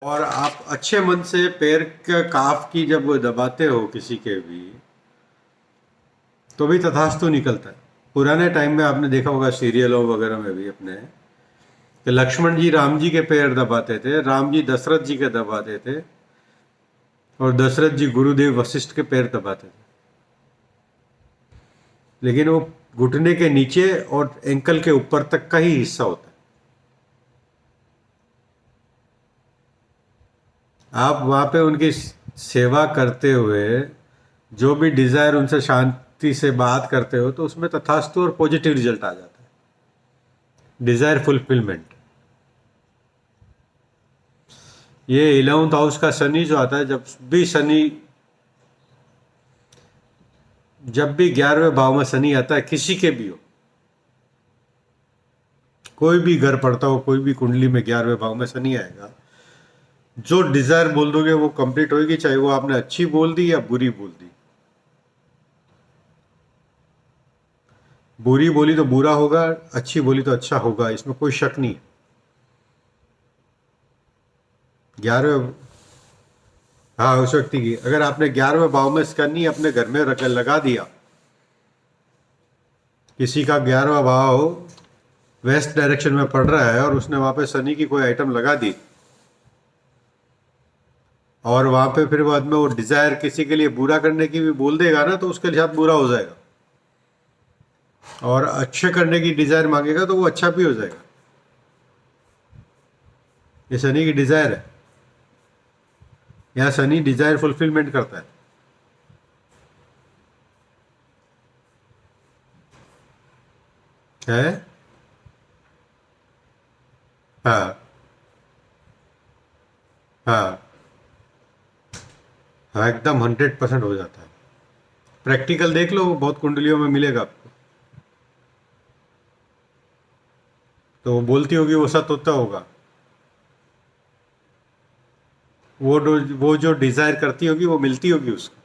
और आप अच्छे मन से पैर के काफ की जब वो दबाते हो किसी के भी, तो भी तथास्तु निकलता है। पुराने टाइम में आपने देखा होगा सीरियलों वगैरह में भी अपने, कि लक्ष्मण जी राम जी के पैर दबाते थे, राम जी दशरथ जी के दबाते थे, और दशरथ जी गुरुदेव वशिष्ठ के पैर दबाते थे। लेकिन वो घुटने के नीचे और एंकल के ऊपर तक का ही हिस्सा होता है। आप वहां पे उनकी सेवा करते हुए जो भी डिजायर उनसे शांति से बात करते हो, तो उसमें तथास्तु और पॉजिटिव रिजल्ट आ जाता है, डिजायर फुलफिलमेंट। ये 11th हाउस का शनि जो आता है, जब भी 11वें भाव में शनि आता है, किसी के भी हो, कोई भी घर पड़ता हो, कोई भी कुंडली में 11वें भाव में शनि आएगा, जो डिजायर बोल दोगे वो कंप्लीट होगी, चाहे वो आपने अच्छी बोल दी या बुरी बोल दी। बुरी बोली तो बुरा होगा, अच्छी बोली तो अच्छा होगा, इसमें कोई शक नहीं। 11वें, हाँ, उस व्यक्ति की अगर आपने 11वें भाव में शनि अपने घर में लगा दिया, किसी का 11वां भाव वेस्ट डायरेक्शन में पड़ रहा है और उसने वहां पे शनि की कोई आइटम लगा दी, और वहां पे फिर बाद में वो डिजायर किसी के लिए बुरा करने की भी बोल देगा ना, तो उसके साथ बुरा हो जाएगा। और अच्छे करने की डिजायर मांगेगा तो वो अच्छा भी हो जाएगा। ये शनि की डिजायर है। यहाँ शनि डिजायर फुलफिलमेंट करता है। हाँ, हाँ, हाँ, एकदम 100% हो जाता है। प्रैक्टिकल देख लो, बहुत कुंडलियों में मिलेगा आपको। तो वो बोलती होगी वो सत्य होता होगा। वो जो डिजायर करती होगी वो मिलती होगी उसको।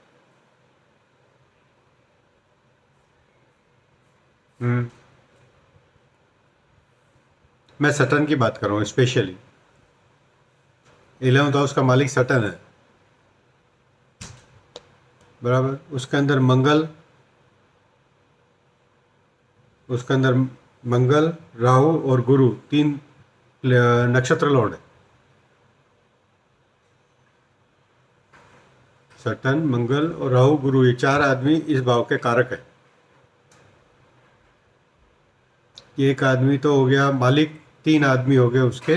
हम्म। मैं सटन की बात कर रहा हूँ स्पेशली। 11th हाउस का मालिक सटन है, बराबर। उसके अंदर मंगल, राहु और गुरु, तीन नक्षत्र लॉर्ड है। सटन, मंगल और राहु गुरु, ये चार आदमी इस भाव के कारक है। एक आदमी तो हो गया मालिक, तीन आदमी हो गए उसके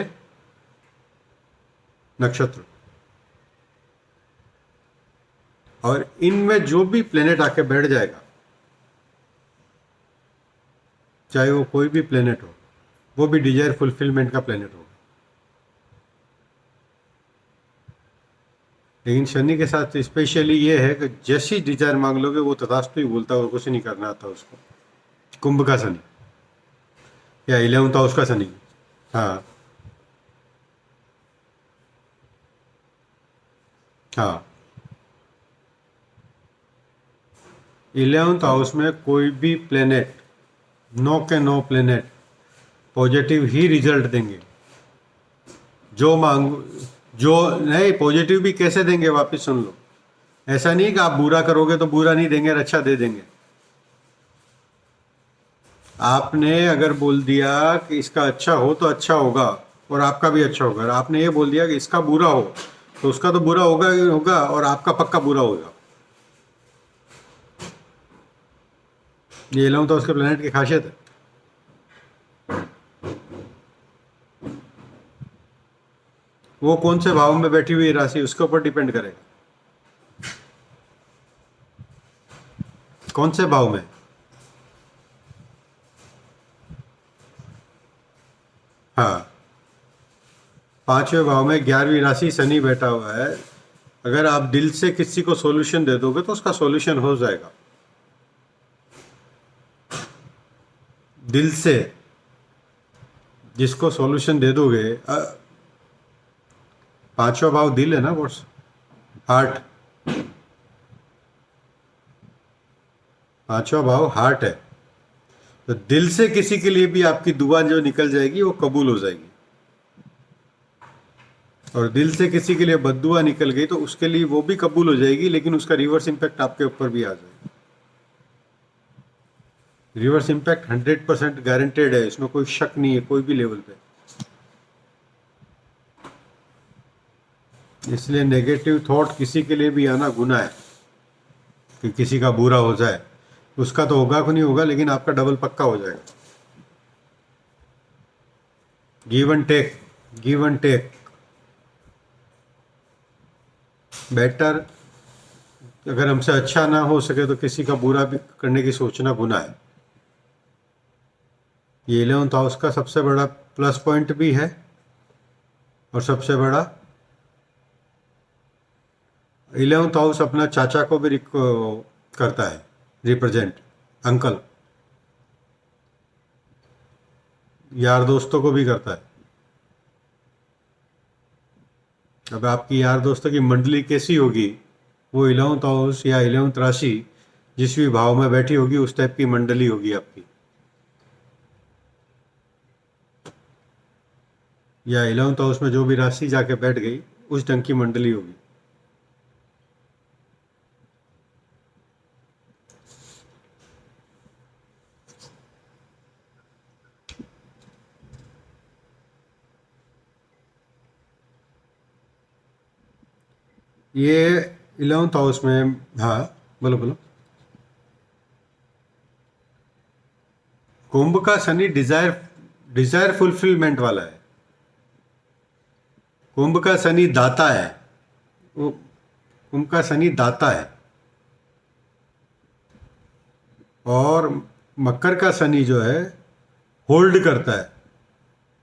नक्षत्र। और इनमें जो भी प्लेनेट आके बैठ जाएगा, चाहे वो कोई भी प्लेनेट हो, वो भी डिजायर फुलफिलमेंट का प्लेनेट होगा। लेकिन शनि के साथ स्पेशली ये है कि जैसी डिजायर मांग लोगे वो तथास्तु ही बोलता है, और कुछ नहीं करना आता उसको। कुंभ का शनि या 11th हाउस का शनि। हाँ, हाँ। 11th हाउस में कोई भी प्लेनेट, नो के नो प्लेनेट पॉजिटिव ही रिजल्ट देंगे। जो मांग जो नहीं, पॉजिटिव भी कैसे देंगे, वापस सुन लो। ऐसा नहीं कि आप बुरा करोगे तो बुरा नहीं देंगे और अच्छा दे देंगे। आपने अगर बोल दिया कि इसका अच्छा हो तो अच्छा होगा और आपका भी अच्छा होगा, और आपने ये बोल दिया कि इसका बुरा हो तो उसका तो बुरा होगा ही होगा और आपका पक्का बुरा होगा। ये लाऊं तो उसके प्लेनेट की खासियत है। वो कौन से भाव में बैठी हुई राशि उसके ऊपर डिपेंड करेगा, कौन से भाव में। हाँ, 5वें भाव में 11वीं राशि शनि बैठा हुआ है। अगर आप दिल से किसी को सॉल्यूशन दे दोगे तो उसका सॉल्यूशन हो जाएगा। दिल से जिसको सॉल्यूशन दे दोगे, 5वां भाव दिल है ना, बॉस, हार्ट। 5वां भाव हार्ट है। तो दिल से किसी के लिए भी आपकी दुआ जो निकल जाएगी वो कबूल हो जाएगी। और दिल से किसी के लिए बद्दुआ निकल गई तो उसके लिए वो भी कबूल हो जाएगी, लेकिन उसका रिवर्स इम्पैक्ट आपके ऊपर भी आ जाएगा। रिवर्स इम्पैक्ट 100% गारंटेड है, इसमें कोई शक नहीं है कोई भी लेवल पे। इसलिए नेगेटिव थॉट किसी के लिए भी आना गुनाह है कि किसी का बुरा हो जाए। उसका तो होगा को नहीं होगा, लेकिन आपका डबल पक्का हो जाएगा। Give and take, give and take better. अगर हमसे अच्छा ना हो सके तो किसी का बुरा भी करने की सोचना गुनाह है। ये 11th हाउस का सबसे बड़ा प्लस पॉइंट भी है और सबसे बड़ा 11th हाउस अपना चाचा को भी करता है, रिप्रेजेंट, अंकल, यार दोस्तों को भी करता है। अब आपकी यार दोस्तों की मंडली कैसी होगी, वो 11th हाउस या 11th राशि जिस भी भाव में बैठी होगी उस टाइप की मंडली होगी आपकी, या 11th हाउस में जो भी राशि जाके बैठ गई उस ढंग की मंडली होगी। ये 11th हाउस में, हाँ बोलो बोलो। कुंभ का शनि डिजायर डिजायर फुलफिलमेंट वाला है। कुंभ का शनि दाता है, वो कुंभ का शनि दाता है। और मकर का शनि जो है होल्ड करता है,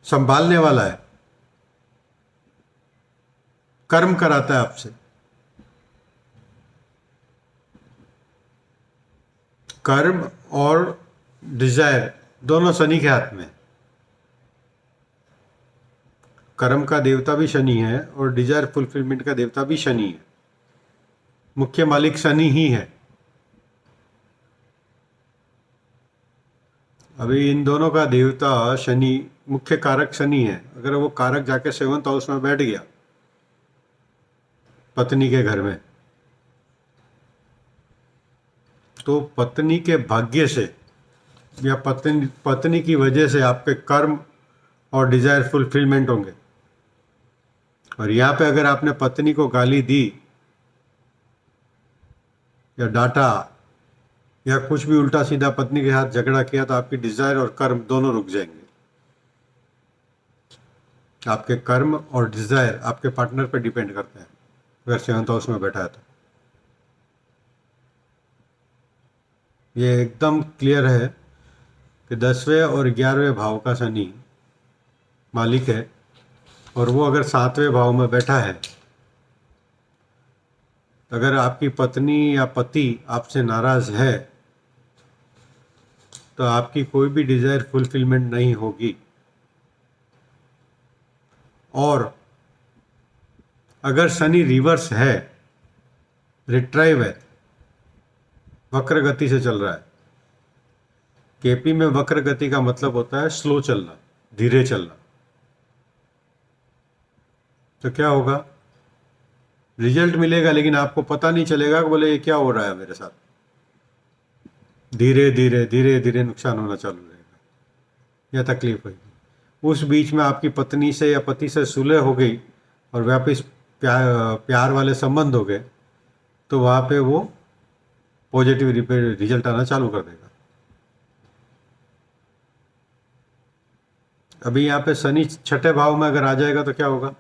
संभालने वाला है, कर्म कराता है आपसे। कर्म और डिजायर दोनों शनि के हाथ में। कर्म का देवता भी शनि है और डिजायर फुलफिलमेंट का देवता भी शनि है। मुख्य मालिक शनि ही है। अभी इन दोनों का देवता शनि, मुख्य कारक शनि है। अगर वो कारक जाके 7th हाउस में बैठ गया पत्नी के घर में, तो पत्नी के भाग्य से या पत्नी की वजह से आपके कर्म और डिजायर फुलफिलमेंट होंगे। और यहाँ पे अगर आपने पत्नी को गाली दी या डांटा या कुछ भी उल्टा सीधा पत्नी के साथ झगड़ा किया तो आपकी डिजायर और कर्म दोनों रुक जाएंगे। आपके कर्म और डिजायर आपके पार्टनर पर डिपेंड करते हैं अगर 7th हाउस में बैठा है तो। ये एकदम क्लियर है कि 10वें और 11वें भाव का शनि मालिक है, और वो अगर 7वें भाव में बैठा है, अगर आपकी पत्नी या पति आपसे नाराज है तो आपकी कोई भी डिजायर फुलफिलमेंट नहीं होगी। और अगर शनि रिवर्स है, रिट्राइव है, वक्र गति से चल रहा है। केपी में वक्र गति का मतलब होता है स्लो चलना, धीरे चलना। तो क्या होगा, रिजल्ट मिलेगा लेकिन आपको पता नहीं चलेगा कि बोले ये क्या हो रहा है मेरे साथ। धीरे धीरे धीरे धीरे नुकसान होना चालू रहेगा या तकलीफ होगी। उस बीच में आपकी पत्नी से या पति से सुलह हो गई और वापस प्यार वाले संबंध हो गए तो वहाँ पे वो पॉजिटिव रिजल्ट आना चालू कर देगा। अभी यहाँ पे शनि 6ठे भाव में अगर आ जाएगा तो क्या होगा,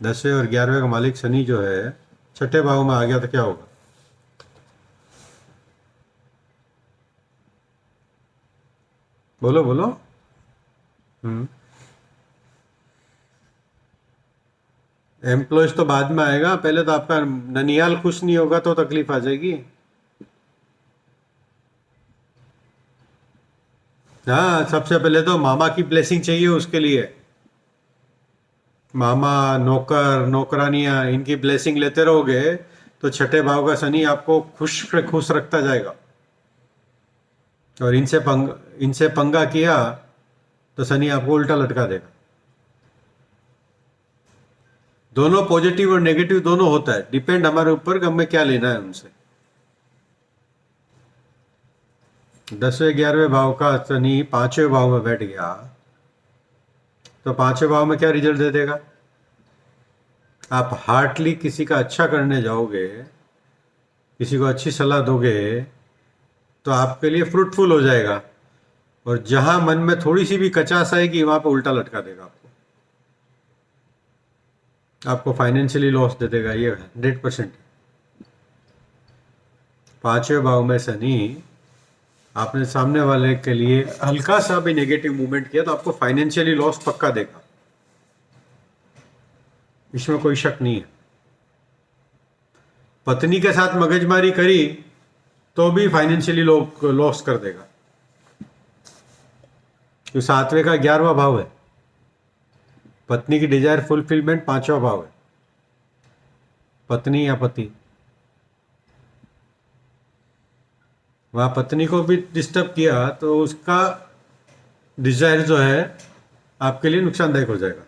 10वें और 11वें का मालिक शनि जो है 6ठे भाव में आ गया तो क्या होगा। बोलो बोलो। एम्प्लॉयज तो बाद में आएगा, पहले तो आपका ननियाल खुश नहीं होगा तो तकलीफ आ जाएगी। हाँ, सबसे पहले तो मामा की ब्लेसिंग चाहिए उसके लिए। मामा, नौकर, नौकरानियां, इनकी ब्लेसिंग लेते रहोगे तो 6ठे भाव का शनि आपको खुश खुश रखता जाएगा। और इनसे पंगा किया तो शनि आपको उल्टा लटका देगा। दोनों पॉजिटिव और नेगेटिव दोनों होता है, डिपेंड हमारे ऊपर कि हमें क्या लेना है उनसे। 10वें 11वें भाव का शनि 5वें भाव में बैठ गया तो 5वें भाव में क्या रिजल्ट दे देगा? आप हार्टली किसी का अच्छा करने जाओगे, किसी को अच्छी सलाह दोगे तो आपके लिए फ्रूटफुल हो जाएगा, और जहां मन में थोड़ी सी भी कचास आएगी वहां पे उल्टा लटका देगा आपको फाइनेंशियली लॉस दे देगा, ये 100%। 5वें भाव में शनि आपने सामने वाले के लिए हल्का सा भी नेगेटिव मूवमेंट किया तो आपको फाइनेंशियली लॉस पक्का देगा, इसमें कोई शक नहीं है। पत्नी के साथ मगजमारी करी तो भी फाइनेंशियली लॉस कर देगा, तो 7वें का 11वां भाव है। पत्नी की डिजायर फुलफिलमेंट 5वां भाव है, पत्नी या पति, वहां पत्नी को भी डिस्टर्ब किया तो उसका डिजायर जो है आपके लिए नुकसानदायक हो जाएगा।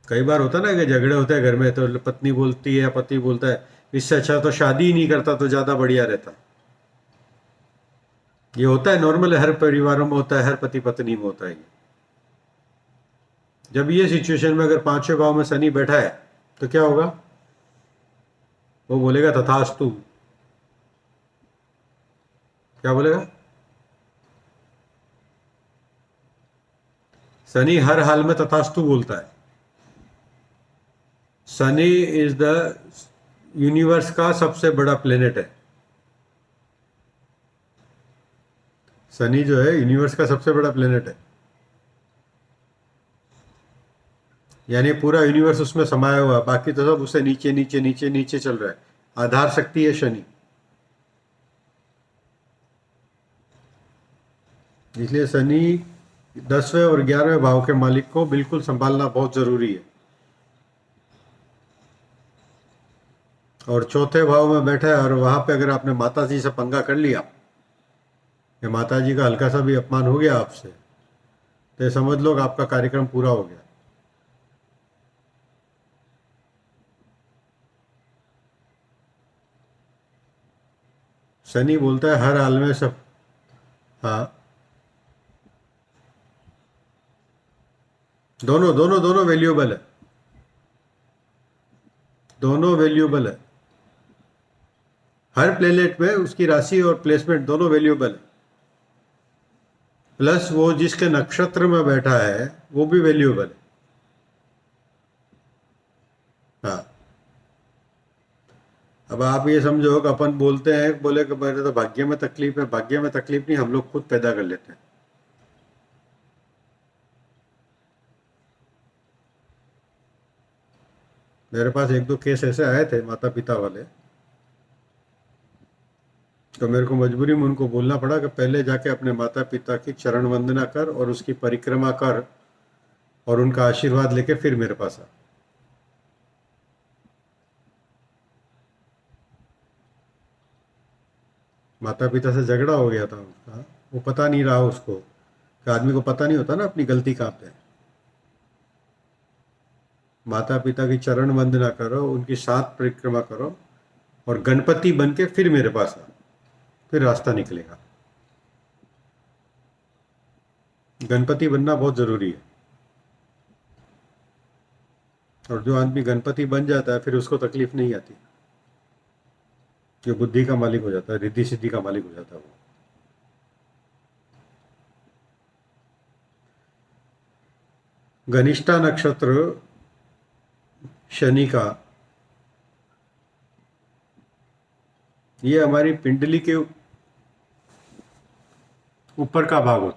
कई बार होता ना कि झगड़े होते हैं घर में तो पत्नी बोलती है या पति बोलता है इससे अच्छा तो शादी ही नहीं करता तो ज्यादा बढ़िया रहता। ये होता है, नॉर्मल है, हर परिवारों में होता है, हर पति पत्नी में होता है ये। जब ये सिचुएशन में अगर 5वें भाव में शनि बैठा है तो क्या होगा? वो बोलेगा तथास्तु। क्या बोलेगा? शनि हर हाल में तथास्तु बोलता है। शनि इज द यूनिवर्स का सबसे बड़ा प्लेनेट है। शनि जो है यूनिवर्स का सबसे बड़ा प्लेनेट है, यानी पूरा यूनिवर्स उसमें समाया हुआ है, बाकी तो सब उससे नीचे नीचे नीचे नीचे चल रहा है। आधार शक्ति है शनि, इसलिए शनि 10वें और 11वें भाव के मालिक को बिल्कुल संभालना बहुत जरूरी है। और चौथे भाव में बैठा है और वहां पे अगर आपने माता जी से पंगा कर लिया कि माता जी का हल्का सा भी अपमान हो गया आपसे, तो समझ लो कि आपका कार्यक्रम पूरा हो गया। शनि बोलता है हर हाल में सब। हाँ, दोनों दोनों दोनों वैल्यूएबल है, दोनों वैल्यूएबल है। हर प्लेनेट में उसकी राशि और प्लेसमेंट दोनों वैल्यूएबल है, प्लस वो जिसके नक्षत्र में बैठा है वो भी वैल्यूएबल है। हाँ, अब आप ये समझो कि अपन बोलते हैं, बोले कि मेरे तो भाग्य में तकलीफ है, भाग्य में तकलीफ नहीं, हम लोग खुद पैदा कर लेते हैं। मेरे पास एक दो केस ऐसे आए थे माता पिता वाले, तो मेरे को मजबूरी में उनको बोलना पड़ा कि पहले जाके अपने माता पिता की चरण वंदना कर और उसकी परिक्रमा कर और उनका आशीर्वाद लेके फिर मेरे पास आ। माता पिता से झगड़ा हो गया था उसका, वो पता नहीं रहा उसको कि आदमी को पता नहीं होता ना अपनी गलती कहाँ पे है। माता पिता की चरण वंदना करो, उनकी 7 परिक्रमा करो और गणपति बन के फिर मेरे पास आ, फिर रास्ता निकलेगा। गणपति बनना बहुत जरूरी है, और जो आदमी गणपति बन जाता है फिर उसको तकलीफ नहीं आती, जो बुद्धि का मालिक हो जाता है, रिद्धि सिद्धि का मालिक हो जाता है वो। घनिष्ठा नक्षत्र शनि का, ये हमारी पिंडली के ऊपर का भाग होता है।